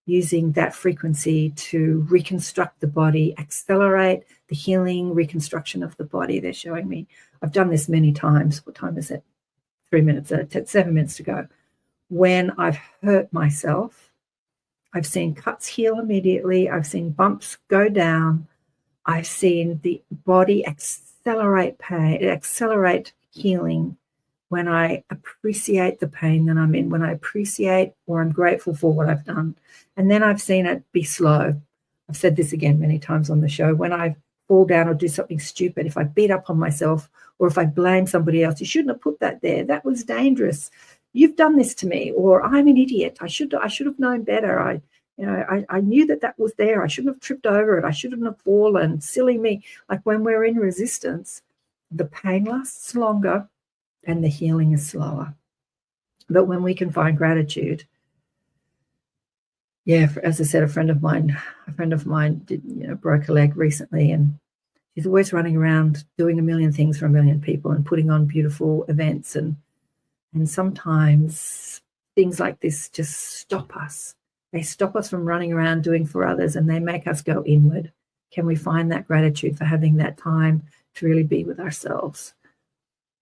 using that frequency to reconstruct the body, accelerate the healing, reconstruction of the body. They're showing me. I've done this many times. What time is it? 3 minutes, 7 minutes to go. When I've hurt myself, I've seen cuts heal immediately. I've seen bumps go down. I've seen the body accelerate pain, accelerate healing when I appreciate the pain that I'm in, when I appreciate or I'm grateful for what I've done. And then I've seen it be slow. I've said this again many times on the show. When I fall down or do something stupid, if I beat up on myself or if I blame somebody else, you shouldn't have put that there. That was dangerous. You've done this to me, or I'm an idiot. I should have known better. I knew that was there. I shouldn't have tripped over it. I shouldn't have fallen. Silly me. Like, when we're in resistance, the pain lasts longer and the healing is slower. But when we can find gratitude, as I said, a friend of mine broke a leg recently, and she's always running around doing a million things for a million people and putting on beautiful events, and sometimes things like this just stop us. They stop us from running around doing for others, and they make us go inward. Can we find that gratitude for having that time to really be with ourselves?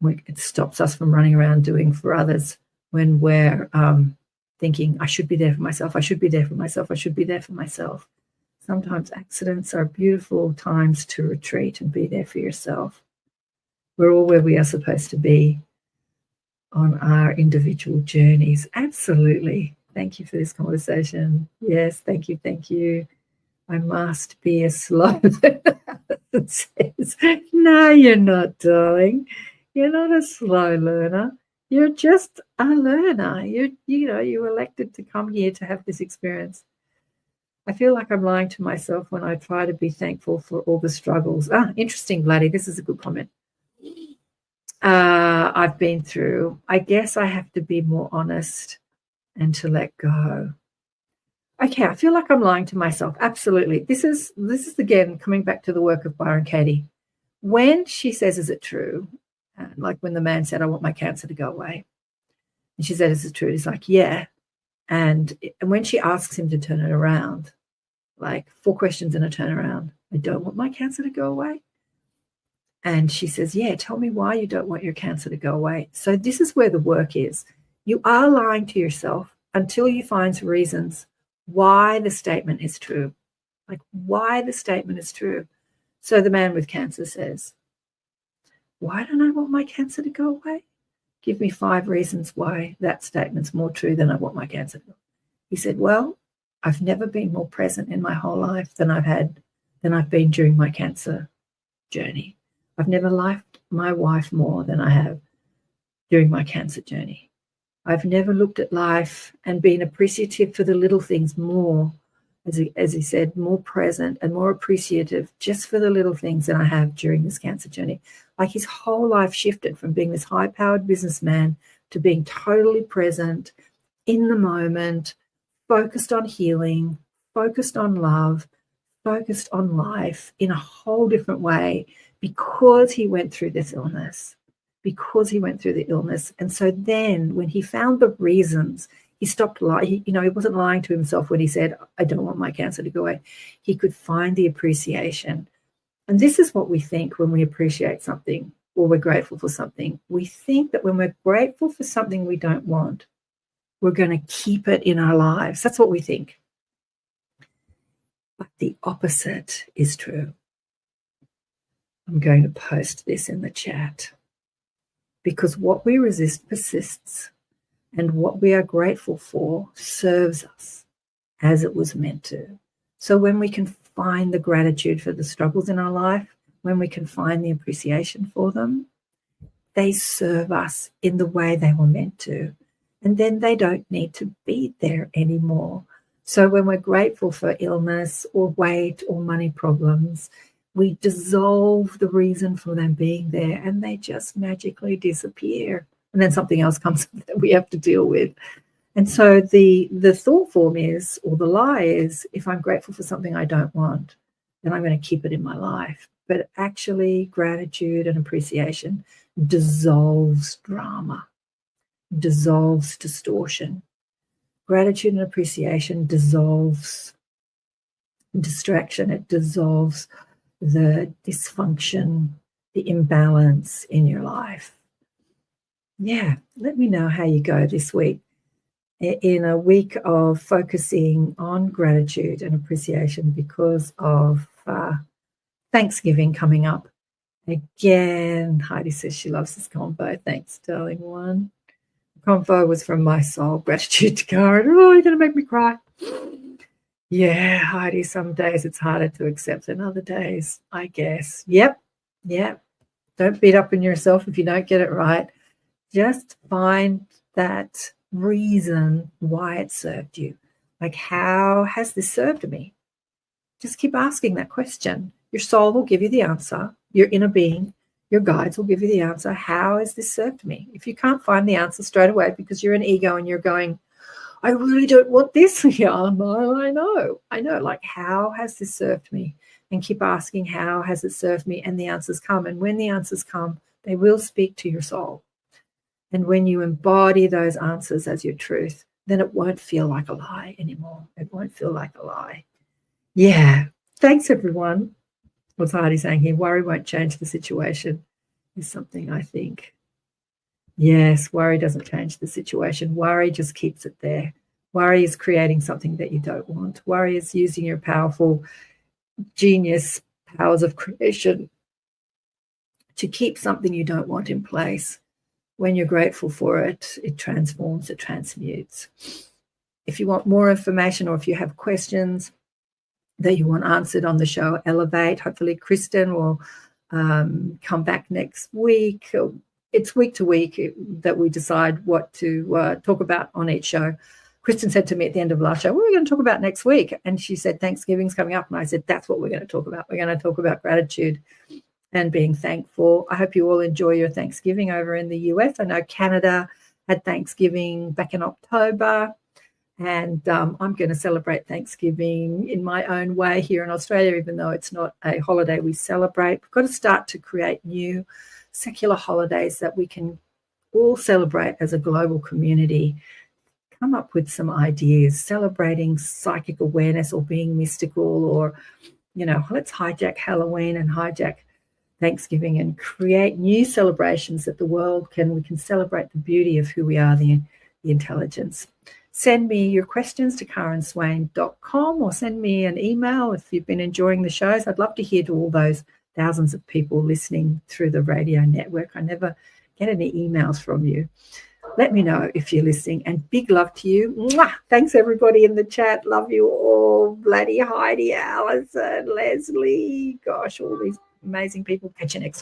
It stops us from running around doing for others when we're thinking, I should be there for myself, I should be there for myself, I should be there for myself. Sometimes accidents are beautiful times to retreat and be there for yourself. We're all where we are supposed to be on our individual journeys. Absolutely. Thank you for this conversation. Yes, thank you, thank you. I must be a slow learner. Says, no, you're not, darling. You're not a slow learner. You're just a learner. You elected to come here to have this experience. I feel like I'm lying to myself when I try to be thankful for all the struggles. Interesting, Vladdy. This is a good comment. I've been through. I guess I have to be more honest and to let go. Okay, I feel like I'm lying to myself. Absolutely. This is again coming back to the work of Byron Katie. When she says, is it true? Like when the man said, I want my cancer to go away. And she said, is it true? He's like, yeah. And when she asks him to turn it around, like 4 questions in a turnaround, I don't want my cancer to go away. And she says, yeah, tell me why you don't want your cancer to go away. So this is where the work is. You are lying to yourself until you find reasons why the statement is true. Like why the statement is true. So the man with cancer says, why don't I want my cancer to go away? Give me 5 reasons why that statement's more true than I want my cancer to go away. He said, well, I've never been more present in my whole life than I've been during my cancer journey. I've never liked my wife more than I have during my cancer journey. I've never looked at life and been appreciative for the little things more, as he said, more present and more appreciative just for the little things than I have during this cancer journey. Like his whole life shifted from being this high-powered businessman to being totally present in the moment, focused on healing, focused on love, focused on life in a whole different way because he went through this illness, And so then when he found the reasons, he stopped lying. He wasn't lying to himself when he said, I don't want my cancer to go away. He could find the appreciation. And this is what we think when we appreciate something or we're grateful for something. We think that when we're grateful for something we don't want, we're going to keep it in our lives. That's what we think. But the opposite is true. I'm going to post this in the chat. Because what we resist persists, and what we are grateful for serves us as it was meant to. So when we can find the gratitude for the struggles in our life, when we can find the appreciation for them, they serve us in the way they were meant to. And then they don't need to be there anymore. So when we're grateful for illness or weight or money problems, we dissolve the reason for them being there and they just magically disappear. And then something else comes up that we have to deal with. And so the thought form is, or the lie is, if I'm grateful for something I don't want, then I'm going to keep it in my life. But actually, gratitude and appreciation dissolves drama, dissolves distortion. Gratitude and appreciation dissolves distraction. It dissolves the dysfunction, the imbalance in your life. Yeah, let me know how you go this week. In a week of focusing on gratitude and appreciation because of Thanksgiving coming up. Again, Heidi says she loves this convo. Thanks, darling one. The convo was from my soul. Gratitude to Karen. Oh, you're going to make me cry. Yeah, Heidi, some days it's harder to accept than other days, I guess. Yep. Don't beat up on yourself if you don't get it right. Just find that reason why it served you. Like, how has this served me? Just keep asking that question. Your soul will give you the answer. Your inner being, your guides will give you the answer. How has this served me? If you can't find the answer straight away because you're an ego and you're going, I really don't want this. Yeah, I know. Like, how has this served me? And keep asking, how has it served me? And the answers come. And when the answers come, they will speak to your soul. And when you embody those answers as your truth, then it won't feel like a lie anymore. It won't feel like a lie. Yeah. Thanks, everyone. What's Heidi saying here? Worry won't change the situation is something I think. Yes, worry doesn't change the situation. Worry just keeps it there. Worry is creating something that you don't want. Worry is using your powerful genius powers of creation to keep something you don't want in place. When you're grateful for it, it transforms, it transmutes. If you want more information or if you have questions that you want answered on the show, Elevate, hopefully Kristen will come back next week. It's week to week that we decide what to talk about on each show. Kristen said to me at the end of last show, what are we going to talk about next week? And she said, Thanksgiving's coming up. And I said, that's what we're going to talk about. We're going to talk about gratitude and being thankful. I hope you all enjoy your Thanksgiving over in the US. I know Canada had Thanksgiving back in October. And I'm going to celebrate Thanksgiving in my own way here in Australia, even though it's not a holiday we celebrate. We've got to start to create new secular holidays that we can all celebrate as a global community. Come up with some ideas, celebrating psychic awareness or being mystical, or, let's hijack Halloween and hijack Thanksgiving and create new celebrations that we can celebrate the beauty of who we are, the intelligence. Send me your questions to karenswain.com or send me an email if you've been enjoying the shows. I'd love to hear to all those thousands of people listening through the radio network. I never get any emails from you. Let me know if you're listening, and big love to you. Mwah! Thanks, everybody in the chat. Love you all. Bloody Heidi, Alison, Leslie. Gosh, all these amazing people. Catch you next time.